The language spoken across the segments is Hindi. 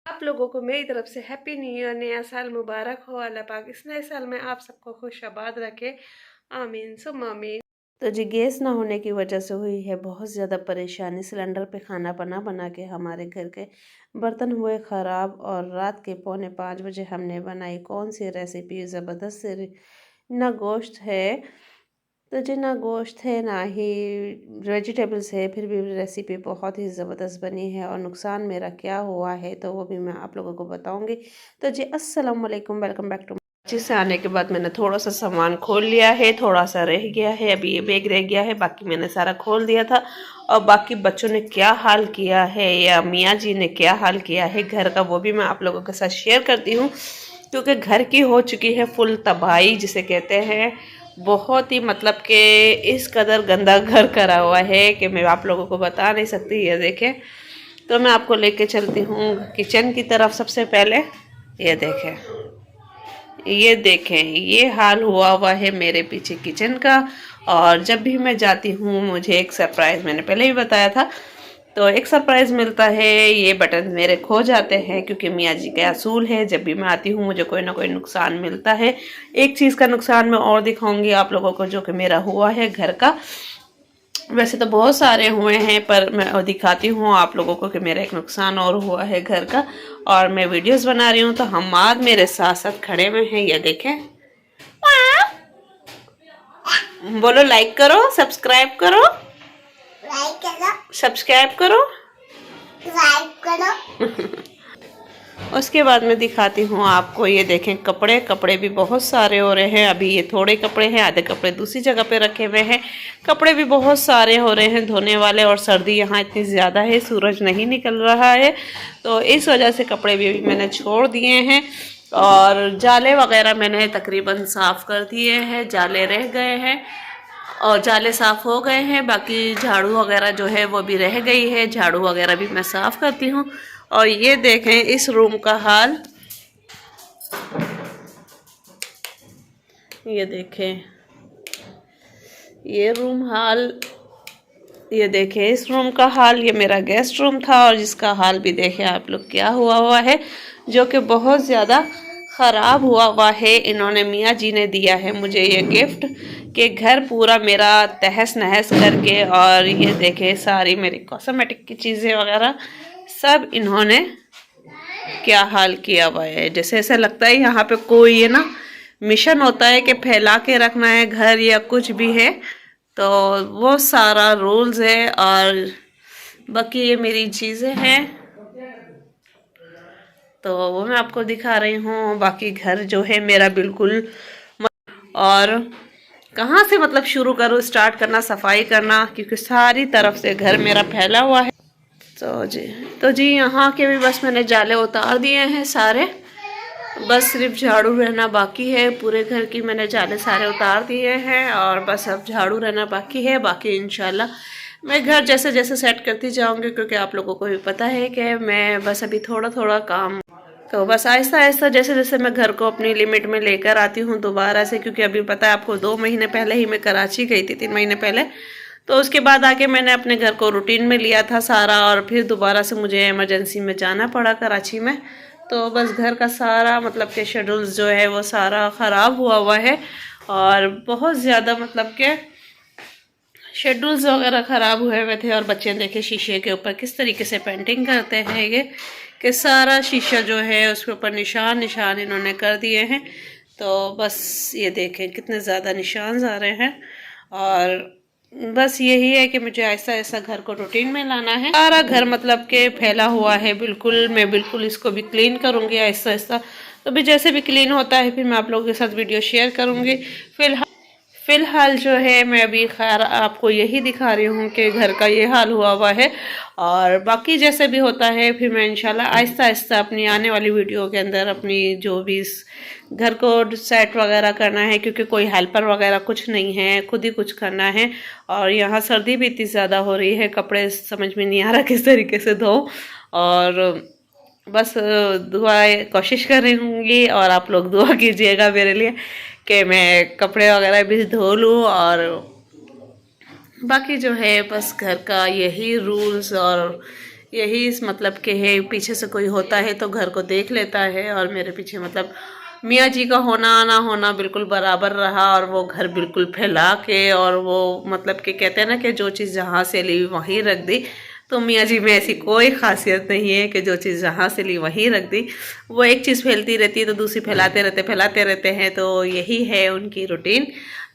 आप लोगों को मेरी तरफ से हैप्पी न्यू ईयर, नया साल मुबारक हो। अल्लाह पाक इस नए साल में आप सबको खुश आबाद रखे, आमीन सुम आमीन। तो जी गैस ना होने की वजह से हुई है बहुत ज़्यादा परेशानी। सिलेंडर पे खाना बना बना के हमारे घर के बर्तन हुए ख़राब और रात के 4:45 बजे हमने बनाई कौन सी रेसिपी ज़बरदस्त से। ना गोश्त है तो जी ना गोश्त है ना ही वेजिटेबल्स है, फिर भी रेसिपी बहुत ही ज़बरदस्त बनी है। और नुकसान मेरा क्या हुआ है तो वो भी मैं आप लोगों को बताऊंगी। तो जी अस्सलाम वालेकुम, वेलकम बैक टू। अच्छे से आने के बाद मैंने थोड़ा सा सामान खोल लिया है, थोड़ा सा रह गया है, अभी ये बैग रह गया है, बाकी मैंने सारा खोल दिया था। और बाकी बच्चों ने क्या हाल किया है या मियाँ जी ने क्या हाल किया है घर का, वो भी मैं आप लोगों के साथ शेयर करती हूँ। क्योंकि घर की हो चुकी है फुल तबाही जिसे कहते हैं। बहुत ही मतलब कि इस कदर गंदा घर करा हुआ है कि मैं आप लोगों को बता नहीं सकती। ये देखें, तो मैं आपको लेके चलती हूँ किचन की तरफ। सबसे पहले ये देखें, ये देखें, ये हाल हुआ है मेरे पीछे किचन का। और जब भी मैं जाती हूँ मुझे एक सरप्राइज़, मैंने पहले भी बताया था, तो एक सरप्राइज़ मिलता है। ये बटन मेरे खो जाते हैं क्योंकि मियाँ जी का असूल है, जब भी मैं आती हूँ मुझे कोई ना कोई नुकसान मिलता है। एक चीज़ का नुकसान मैं और दिखाऊंगी आप लोगों को जो कि मेरा हुआ है घर का। वैसे तो बहुत सारे हुए हैं पर मैं दिखाती हूँ आप लोगों को कि मेरा एक नुकसान और हुआ है घर का। और मैं वीडियोस बना रही हूँ तो हमाद मेरे साथ साथ खड़े हुए हैं, ये देखें। बोलो लाइक करो, सब्सक्राइब करो, लाइक करो, सब्सक्राइब करो, लाइक करो। उसके बाद मैं दिखाती हूँ आपको, ये देखें कपड़े, कपड़े भी बहुत सारे हो रहे हैं। अभी ये थोड़े कपड़े हैं, आधे कपड़े दूसरी जगह पे रखे हुए हैं। कपड़े भी बहुत सारे हो रहे हैं धोने वाले। और सर्दी यहाँ इतनी ज़्यादा है, सूरज नहीं निकल रहा है तो इस वजह से कपड़े भी मैंने छोड़ दिए हैं। और जाले वगैरह मैंने तकरीबन साफ़ कर दिए हैं, जाले रह गए हैं और जाले साफ़ हो गए हैं। बाकी झाड़ू वगैरह जो है वो भी रह गई है, झाड़ू वगैरह भी मैं साफ़ करती हूँ। और ये देखें इस रूम का हाल, ये देखें ये रूम हाल, ये देखें इस रूम का हाल। ये मेरा गेस्ट रूम था और जिसका हाल भी देखें आप लोग क्या हुआ है, जो कि बहुत ज़्यादा ख़राब हुआ है। इन्होंने मियाँ जी ने दिया है मुझे ये गिफ्ट कि घर पूरा मेरा तहस नहस करके। और ये देखें सारी मेरी कॉस्मेटिक की चीज़ें वगैरह सब इन्होंने क्या हाल किया हुआ है। जैसे ऐसा लगता है यहाँ पे कोई है ना मिशन होता है कि फैला के रखना है घर या कुछ भी है, तो वो सारा रूल्स है। और बाकी ये मेरी चीज़ें हैं तो वो मैं आपको दिखा रही हूँ। बाकी घर जो है मेरा बिल्कुल, और कहाँ से मतलब शुरू करूँ स्टार्ट करना सफाई करना, क्योंकि सारी तरफ से घर मेरा फैला हुआ है। तो जी यहाँ के भी बस मैंने जाले उतार दिए हैं सारे, बस सिर्फ झाड़ू रहना बाकी है। पूरे घर की मैंने जाले सारे उतार दिए हैं और बस अब झाड़ू रहना बाकी है। बाकी इंशाल्लाह मैं घर जैसे जैसे सेट करती जाऊंगी, क्योंकि आप लोगों को भी पता है कि मैं बस अभी थोड़ा थोड़ा काम, तो बस आहिस्ता आहिस्ता जैसे जैसे मैं घर को अपनी लिमिट में लेकर आती हूँ दोबारा से। क्योंकि अभी पता है आपको 2 महीने पहले ही मैं कराची गई थी, 3 महीने पहले। तो उसके बाद आके मैंने अपने घर को रूटीन में लिया था सारा, और फिर दोबारा से मुझे इमरजेंसी में जाना पड़ा कराची में। तो बस घर का सारा मतलब कि शेड्यूल्स जो है वो सारा ख़राब हुआ है। और बहुत ज़्यादा मतलब कि शेड्यूल्स वगैरह ख़राब हुए हुए थे। और बच्चे देखे शीशे के ऊपर किस तरीके से पेंटिंग करते हैं, ये कि सारा शीशा जो है उसके ऊपर निशान निशान इन्होंने कर दिए हैं। तो बस ये देखें कितने ज़्यादा निशान आ रहे हैं। और बस यही है कि मुझे ऐसा ऐसा घर को रूटीन में लाना है। सारा घर मतलब के फैला हुआ है बिल्कुल। मैं बिल्कुल इसको भी क्लीन करूँगी ऐसा ऐसा। तो भी जैसे भी क्लीन होता है फिर मैं आप लोगों के साथ वीडियो शेयर करूँगी। फिलहाल जो है मैं अभी खैर आपको यही दिखा रही हूँ कि घर का ये हाल हुआ है। और बाकी जैसे भी होता है फिर मैं इंशाल्लाह आहिस्ता आहिस्ता अपनी आने वाली वीडियो के अंदर अपनी जो भी इस घर को सेट वगैरह करना है, क्योंकि कोई हेल्पर वगैरह कुछ नहीं है, खुद ही कुछ करना है। और यहाँ सर्दी भी इतनी ज़्यादा हो रही है, कपड़े समझ में नहीं आ रहा किस तरीके से धो। और बस दुआ कोशिश कर रही हूँगी और आप लोग दुआ कीजिएगा मेरे लिए कि मैं कपड़े वगैरह भी धो लूँ। और बाकी जो है बस घर का यही रूल्स और यही इस मतलब के है, पीछे से कोई होता है तो घर को देख लेता है। और मेरे पीछे मतलब मियाँ जी का होना ना होना बिल्कुल बराबर रहा। और वो घर बिल्कुल फैला के, और वो मतलब कि कहते हैं ना कि जो चीज़ जहाँ से ली वहीं रख दी। तो मियाँ जी में ऐसी कोई खासियत नहीं है कि जो चीज़ जहाँ से ली वहीं रख दी। वो एक चीज़ फैलती रहती है तो दूसरी फैलाते रहते हैं। तो यही है उनकी रूटीन।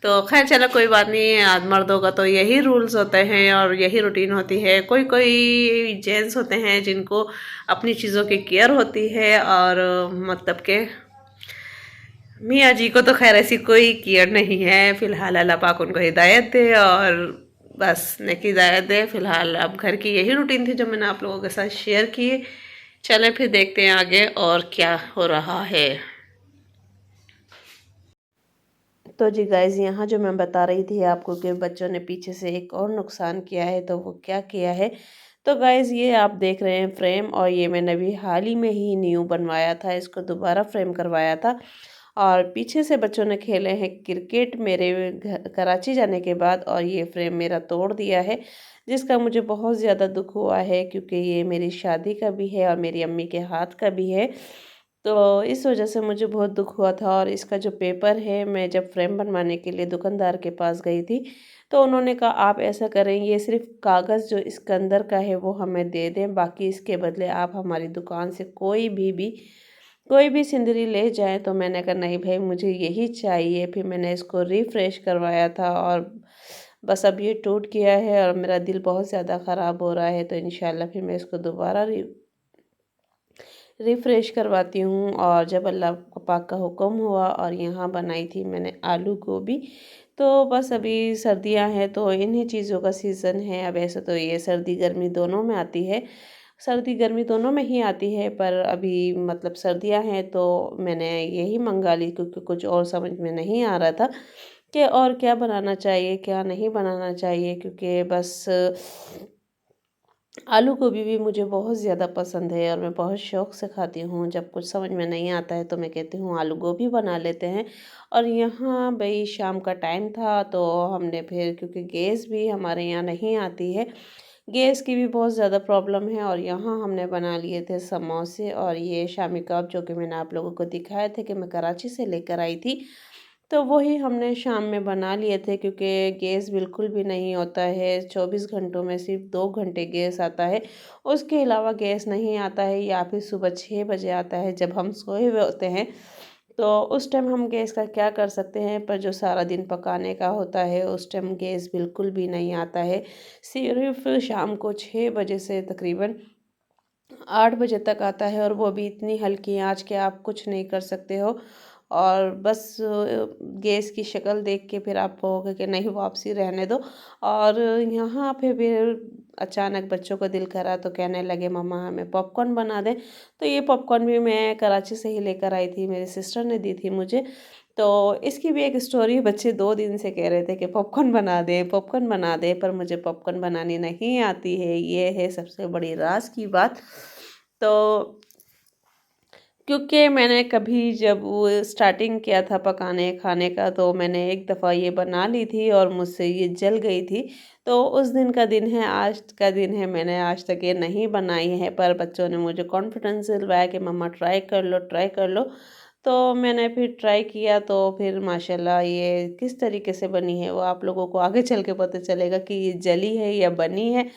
तो खैर चलो कोई बात नहीं, आज मर्दों का तो यही रूल्स होते हैं और यही रूटीन होती है। कोई कोई जेंट्स होते हैं जिनको अपनी चीज़ों की केयर होती है, और मतलब के मियाँ जी को तो खैर ऐसी कोई केयर नहीं है। फिलहाल अल्लाह पाक उनको हिदायत दे, और बस नेक हिदायत दे। फिलहाल अब घर की यही रूटीन थी जो मैंने आप लोगों के साथ शेयर की। चलें फिर देखते हैं आगे और क्या हो रहा है। तो जी गाइज, यहाँ जो मैं बता रही थी आपको कि बच्चों ने पीछे से एक और नुकसान किया है, तो वो क्या किया है। तो गाइज ये आप देख रहे हैं फ्रेम, और ये मैंने अभी हाल ही में ही न्यू बनवाया था, इसको दोबारा फ्रेम करवाया था। और पीछे से बच्चों ने खेले हैं क्रिकेट मेरे कराची जाने के बाद, और ये फ्रेम मेरा तोड़ दिया है, जिसका मुझे बहुत ज़्यादा दुख हुआ है, क्योंकि ये मेरी शादी का भी है और मेरी अम्मी के हाथ का भी है। तो इस वजह से मुझे बहुत दुख हुआ था। और इसका जो पेपर है, मैं जब फ्रेम बनवाने के लिए दुकानदार के पास गई थी, तो उन्होंने कहा आप ऐसा करें, ये सिर्फ कागज़ जो इसके अंदर का है वो हमें दे दें, बाकी इसके बदले आप हमारी दुकान से कोई भी सिंदरी ले जाएं। तो मैंने कहा नहीं भाई, मुझे यही चाहिए। फिर मैंने इसको रिफ़्रेश करवाया था, और बस अब ये टूट गया है और मेरा दिल बहुत ज़्यादा ख़राब हो रहा है। तो इंशाल्लाह फिर मैं इसको दोबारा रिफ़्रेश करवाती हूँ। और जब अल्लाह पाक का हुक्म हुआ, और यहाँ बनाई थी मैंने आलू गोभी। तो बस अभी सर्दियाँ हैं तो इन्हीं चीज़ों का सीज़न है। अब ऐसे तो ये सर्दी गर्मी दोनों में आती है, सर्दी गर्मी दोनों में ही आती है, पर अभी मतलब सर्दियाँ हैं तो मैंने यही मंगा ली, क्योंकि कुछ और समझ में नहीं आ रहा था कि और क्या बनाना चाहिए क्या नहीं बनाना चाहिए। क्योंकि बस आलू गोभी भी मुझे बहुत ज़्यादा पसंद है, और मैं बहुत शौक़ से खाती हूँ। जब कुछ समझ में नहीं आता है तो मैं कहती हूँ आलू गोभी बना लेते हैं। और यहाँ भाई शाम का टाइम था, तो हमने फिर, क्योंकि गैस भी हमारे यहाँ नहीं आती है, गैस की भी बहुत ज़्यादा प्रॉब्लम है। और यहाँ हमने बना लिए थे समोसे और ये शामी कबाब, जो कि मैंने आप लोगों को दिखाए थे कि मैं कराची से लेकर आई थी। तो वही हमने शाम में बना लिए थे, क्योंकि गैस बिल्कुल भी नहीं होता है, 24 घंटों में सिर्फ 2 घंटे गैस आता है, उसके अलावा गैस नहीं आता है। या फिर सुबह 6 बजे आता है जब हम सोए हुए होते हैं, तो उस टाइम हम गैस का क्या कर सकते हैं। पर जो सारा दिन पकाने का होता है उस टाइम गैस बिल्कुल भी नहीं आता है। सिर्फ शाम को 6 बजे से तकरीबन 8 बजे तक आता है, और वो भी इतनी हल्की आंच के आप कुछ नहीं कर सकते हो। और बस गैस की शक्ल देख के फिर आप कहोगे कि नहीं वापसी रहने दो। और यहाँ पे फिर अचानक बच्चों को दिल करा तो कहने लगे मम्मा हमें पॉपकॉर्न बना दें। तो ये पॉपकॉर्न भी मैं कराची से ही लेकर आई थी, मेरी सिस्टर ने दी थी मुझे। तो इसकी भी एक स्टोरी है, बच्चे 2 दिन से कह रहे थे कि पॉपकॉर्न बना दे पॉपकॉर्न बना दे, पर मुझे पॉपकॉर्न बनानी नहीं आती है, ये है सबसे बड़ी राज की बात। तो क्योंकि मैंने कभी जब वो स्टार्टिंग किया था पकाने खाने का, तो मैंने एक दफ़ा ये बना ली थी और मुझसे ये जल गई थी। तो उस दिन का दिन है, आज का दिन है, मैंने आज तक ये नहीं बनाई है, पर बच्चों ने मुझे कॉन्फिडेंस दिलवाया कि मम्मा ट्राई कर लो ट्राई कर लो। तो मैंने फिर ट्राई किया, तो फिर माशाल्लाह ये किस तरीके से बनी है वो आप लोगों को आगे चल के पता चलेगा कि ये जली है या बनी है।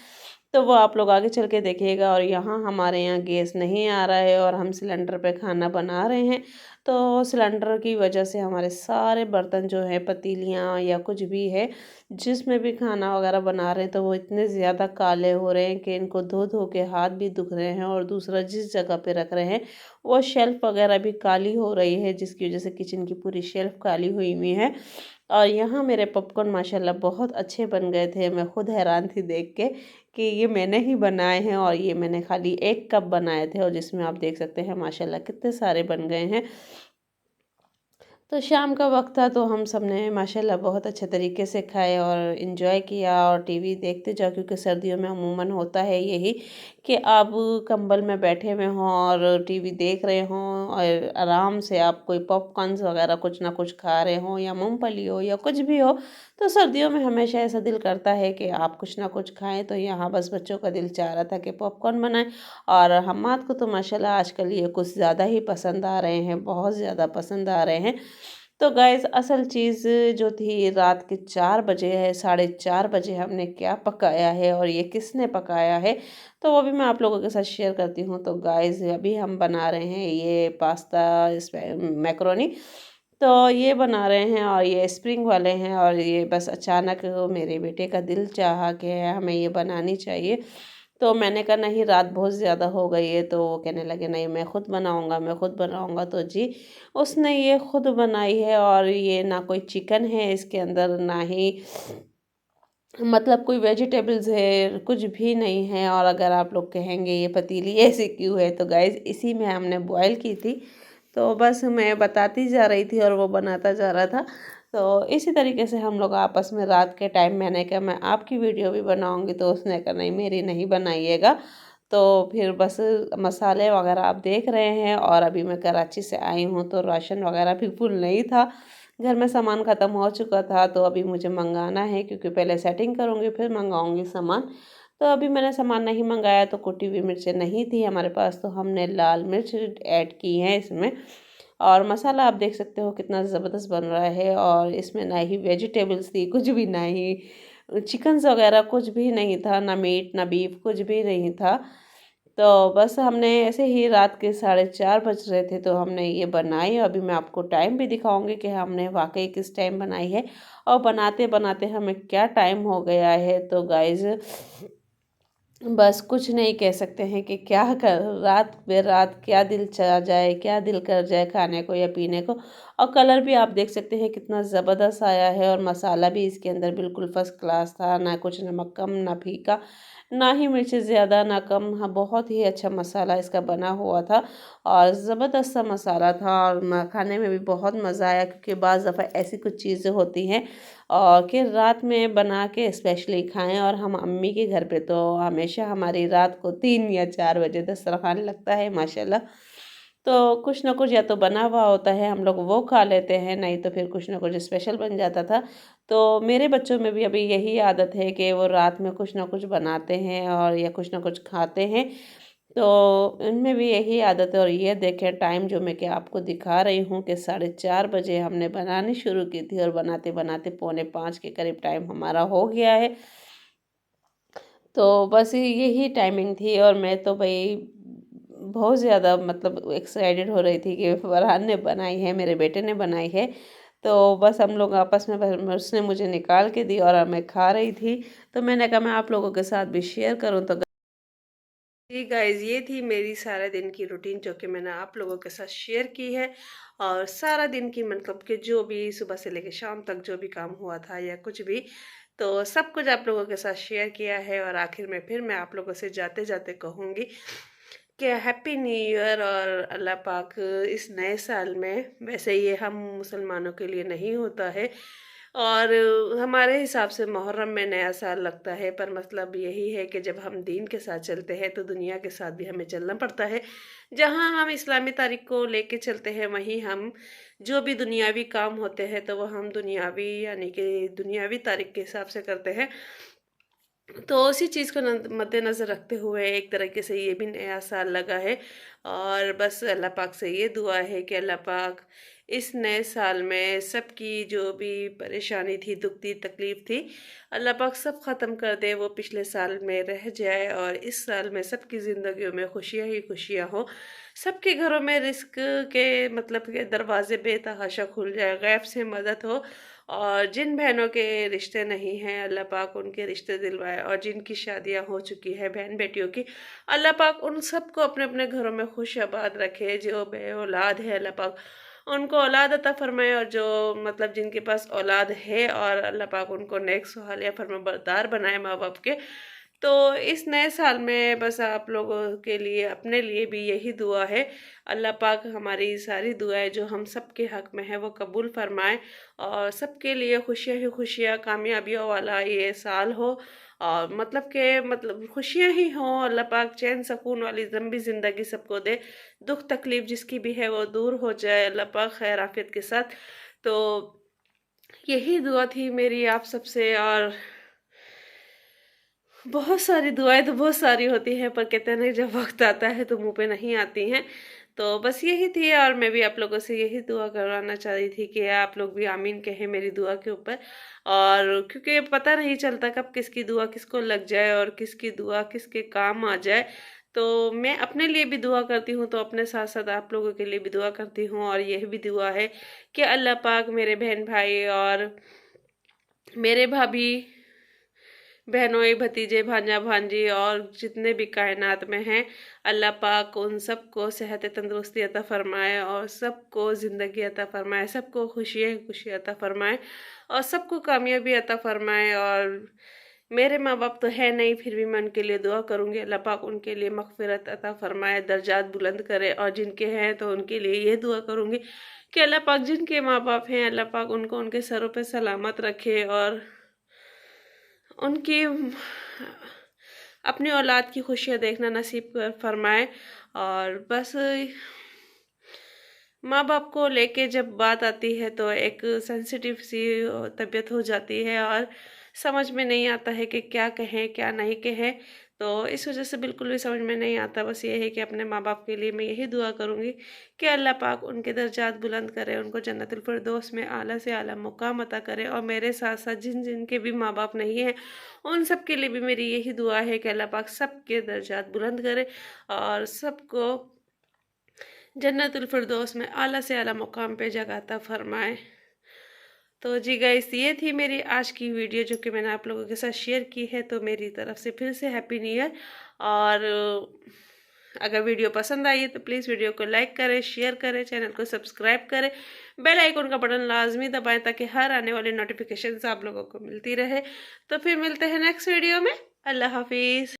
तो वो आप लोग आगे चल के देखिएगा। और यहाँ हमारे यहाँ गैस नहीं आ रहा है, और हम सिलेंडर पे खाना बना रहे हैं। तो सिलेंडर की वजह से हमारे सारे बर्तन जो हैं, पतीलियाँ या कुछ भी है, जिसमें भी खाना वगैरह बना रहे हैं, तो वो इतने ज़्यादा काले हो रहे हैं कि इनको धो धो के हाथ भी दुख रहे हैं। और दूसरा, जिस जगह पे रख रहे हैं वो शेल्फ़ वगैरह भी काली हो रही है, जिसकी वजह से किचन की पूरी शेल्फ़ काली हुई हुई है। और यहाँ मेरे पॉपकॉर्न माशाल्लाह बहुत अच्छे बन गए थे, मैं खुद हैरान थी देख के कि ये मैंने ही बनाए हैं। और ये मैंने खाली 1 कप बनाए थे, और जिसमें आप देख सकते हैं माशाल्लाह कितने सारे बन गए हैं। तो शाम का वक्त था, तो हम सब ने माशाल्लाह बहुत अच्छे तरीके से खाए और इन्जॉय किया, और टीवी देखते जाओ, क्योंकि सर्दियों में अमूमन होता है यही कि आप कंबल में बैठे हुए हों और टीवी देख रहे हों और आराम से आप कोई पॉपकॉर्न्स वगैरह कुछ ना कुछ खा रहे हों या मूंगफली हो या कुछ भी हो। तो सर्दियों में हमेशा ऐसा दिल करता है कि आप कुछ ना कुछ खाएं। तो यहाँ बस बच्चों का दिल चाह रहा था कि पॉपकॉर्न बनाएं, और हम्माद को तो माशाल्लाह आजकल ये कुछ ज़्यादा ही पसंद आ रहे हैं, बहुत ज़्यादा पसंद आ रहे हैं। तो गाइस असल चीज़ जो थी, रात के 4 बजे है, 4:30 बजे हमने क्या पकाया है और ये किसने पकाया है, तो वो भी मैं आप लोगों के साथ शेयर करती हूँ। तो गाइस अभी हम बना रहे हैं ये पास्ता, मैक्रोनी। तो ये बना रहे हैं और ये स्प्रिंग वाले हैं, और ये बस अचानक मेरे बेटे का दिल चाहा कि हमें ये बनानी चाहिए। तो मैंने कहा नहीं, रात बहुत ज़्यादा हो गई है। तो वो कहने लगे नहीं, मैं खुद बनाऊंगा, मैं खुद बनाऊंगा। तो जी, उसने ये खुद बनाई है, और ये ना कोई चिकन है इसके अंदर, ना ही मतलब कोई वेजिटेबल्स है, कुछ भी नहीं है। और अगर आप लोग कहेंगे ये पतीली ऐसी क्यों है, तो गाइज़ इसी में हमने बॉयल की थी। तो बस मैं बताती जा रही थी और वो बनाता जा रहा था। तो इसी तरीके से हम लोग आपस में रात के टाइम, मैंने कहा मैं आपकी वीडियो भी बनाऊंगी, तो उसने कहा नहीं, मेरी नहीं बनाइएगा। तो फिर बस मसाले वगैरह आप देख रहे हैं। और अभी मैं कराची से आई हूँ, तो राशन वगैरह भी फुल नहीं था, घर में सामान ख़त्म हो चुका था। तो अभी मुझे मंगाना है, क्योंकि पहले सेटिंग करूँगी फिर मंगाऊँगी सामान। तो अभी मैंने सामान नहीं मंगाया, तो कुटी हुई मिर्चें नहीं थी हमारे पास, तो हमने लाल मिर्च ऐड की हैं इसमें। और मसाला आप देख सकते हो कितना ज़बरदस्त बन रहा है। और इसमें ना ही वेजिटेबल्स थी, कुछ भी ना ही चिकन्स वगैरह, कुछ भी नहीं था, ना मीट ना बीफ, कुछ भी नहीं था। तो बस हमने ऐसे ही, रात के 4:30 बज रहे थे तो हमने ये बनाई। अभी मैं आपको टाइम भी दिखाऊंगी कि हमने वाकई किस टाइम बनाई है, और बनाते बनाते हमें क्या टाइम हो गया है। तो गाइज़ बस कुछ नहीं कह सकते हैं कि क्या कर, रात बेर रात क्या दिल चाह जाए, क्या दिल कर जाए खाने को या पीने को। और कलर भी आप देख सकते हैं कितना ज़बरदस्त आया है, और मसाला भी इसके अंदर बिल्कुल फर्स्ट क्लास था, ना कुछ नमक कम ना फीका, ना ही मिर्च ज़्यादा ना कम। हाँ, बहुत ही अच्छा मसाला इसका बना हुआ था, और ज़बरदस्त सा मसाला था। और खाने में भी बहुत मज़ा आया, क्योंकि बाज़ दफ़ा ऐसी कुछ चीज़ें होती हैं और कि रात में बना के स्पेशली खाएं। और हम अम्मी के घर पे तो हमेशा हमारी रात को 3 या 4 बजे दस्तरखान लगता है माशाल्लाह। तो कुछ ना कुछ या तो बना हुआ होता है, हम लोग वो खा लेते हैं, नहीं तो फिर कुछ ना कुछ स्पेशल बन जाता था। तो मेरे बच्चों में भी अभी यही आदत है कि वो रात में कुछ ना कुछ बनाते हैं और या कुछ ना कुछ खाते हैं। तो इनमें भी यही आदत है। और ये देखें टाइम जो मैं कि आपको दिखा रही हूँ कि 4:30 बजे हमने बनानी शुरू की थी, और बनाते बनाते 4:45 के करीब टाइम हमारा हो गया है। तो बस यही टाइमिंग थी, और मैं तो भाई बहुत ज़्यादा मतलब एक्साइटेड हो रही थी कि फरहान ने बनाई है, मेरे बेटे ने बनाई है। तो बस हम लोग आपस में उसने मुझे निकाल के दी और मैं खा रही थी। तो मैंने कहा मैं आप लोगों के साथ भी शेयर करूं। तो जी गाइज, ये थी मेरी सारे दिन की रूटीन जो कि मैंने आप लोगों के साथ शेयर की है। और सारा दिन की मतलब कि जो भी सुबह से लेकर शाम तक जो भी काम हुआ था या कुछ भी, तो सब कुछ आप लोगों के साथ शेयर किया है। और आखिर में फिर मैं आप लोगों से जाते जाते कहूँगी कि हैप्पी न्यू ईयर, और अल्लाह पाक इस नए साल में, वैसे ये हम मुसलमानों के लिए नहीं होता है, और हमारे हिसाब से मुहर्रम में नया साल लगता है, पर मतलब यही है कि जब हम दीन के साथ चलते हैं तो दुनिया के साथ भी हमें चलना पड़ता है। जहाँ हम इस्लामी तारीख को लेके चलते हैं, वहीं हम जो भी दुनियावी काम होते हैं तो वह हम दुनियावी यानी कि दुनियावी तारीख के हिसाब से करते हैं। तो उसी चीज़ को मद्देनज़र रखते हुए एक तरीके से ये भी नया साल लगा है। और बस अल्लाह पाक से ये दुआ है कि अल्लाह पाक इस नए साल में सबकी जो भी परेशानी थी, दुख थी, तकलीफ़ थी, अल्लाह पाक सब ख़त्म कर दे, वो पिछले साल में रह जाए, और इस साल में सबकी ज़िंदगियों में खुशियाँ ही खुशियाँ हो। सबके घरों में रिस्क के मतलब के दरवाजे बेतहाशा खुल जाए, गैब से मदद हो। और जिन बहनों के रिश्ते नहीं हैं, अल्लाह पाक उनके रिश्ते दिलवाए, और जिनकी शादियां हो चुकी है बहन बेटियों की, अल्लाह पाक उन सबको अपने अपने घरों में खुश आबाद रखे। जो बे औलाद है, अल्लाह पाक उनको औलाद अता फरमाए, और जो मतलब जिनके पास औलाद है, और अल्लाह पाक उनको नेक सुहालिया फरमाबरदार बनाए माँ बाप के। तो इस नए साल में बस आप लोगों के लिए, अपने लिए भी यही दुआ है, अल्लाह पाक हमारी सारी दुआएं जो हम सबके हक में है वो कबूल फरमाए, और सबके लिए खुशियाँ ही खुशियाँ, कामयाबियों वाला ये साल हो। और मतलब के मतलब खुशियाँ ही हों, अल्लाह पाक चैन सुकून वाली लंबी ज़िंदगी सबको दे, दुख तकलीफ जिसकी भी है वो दूर हो जाए अल्लाह पाक खैर आफियत के साथ। तो यही दुआ थी मेरी आप सबसे। और बहुत सारी दुआएं तो बहुत सारी होती हैं, पर कहते हैं ना जब वक्त आता है तो मुंह पे नहीं आती हैं। तो बस यही थी, और मैं भी आप लोगों से यही दुआ करवाना चाह रही थी कि आप लोग भी आमीन कहें मेरी दुआ के ऊपर। और क्योंकि पता नहीं चलता कब किसकी दुआ किसको लग जाए और किसकी दुआ किसके काम आ जाए। तो मैं अपने लिए भी दुआ करती हूँ, तो अपने साथ साथ आप लोगों के लिए भी दुआ करती हूँ। और यह भी दुआ है कि अल्लाह पाक मेरे बहन भाई और मेरे भाभी बहनोई भतीजे भांजा भांजी और जितने भी कायनात में हैं, अल्लाह पाक उन सबको सेहत तंदुरुस्ती अता फरमाए और सबको ज़िंदगी अता फरमाए, सबको खुशी अता फरमाए और सबको कामयाबी अता फरमाए। और मेरे माँ बाप तो है नहीं, फिर भी मैं उनके लिए दुआ करूँगी अल्लाह पाक उनके लिए मग़फ़िरत अता फरमाए, दर्जात बुलंद करे। और जिनके हैं तो उनके लिए ये दुआ करूँगी कि अल्लाह पाक जिनके माँ बाप हैं अल्लाह पाक उनको उनके सरों पे सलामत रखे और उनकी अपनी औलाद की खुशियाँ देखना नसीब फरमाए। और बस माँ बाप को लेके जब बात आती है तो एक सेंसिटिव सी तबीयत हो जाती है और समझ में नहीं आता है कि क्या कहें क्या नहीं कहें। तो इस वजह से बिल्कुल भी समझ में नहीं आता। बस ये है कि अपने माँ बाप के लिए मैं यही दुआ करूँगी कि अल्लाह पाक उनके दर्जात बुलंद करे, उनको जन्नतुल फिरदौस में आला से आला मुकाम अता करे। और मेरे साथ साथ जिन जिनके भी माँ बाप नहीं हैं उन सब के लिए भी मेरी यही दुआ है कि अल्लाह पाक सबके दर्जात बुलंद करे और सबको जन्नतुल फिरदौस में आला से आला मुकाम पे जगह अता फरमाए। तो जी गाइस, ये थी मेरी आज की वीडियो जो कि मैंने आप लोगों के साथ शेयर की है। तो मेरी तरफ से फिर से हैप्पी न्यू ईयर। और अगर वीडियो पसंद आई है तो प्लीज़ वीडियो को लाइक करें, शेयर करें, चैनल को सब्सक्राइब करें, बेल आइकन का बटन लाजमी दबाएं ताकि हर आने वाली नोटिफिकेशन आप लोगों को मिलती रहे। तो फिर मिलते हैं नेक्स्ट वीडियो में। अल्लाह हाफिज़।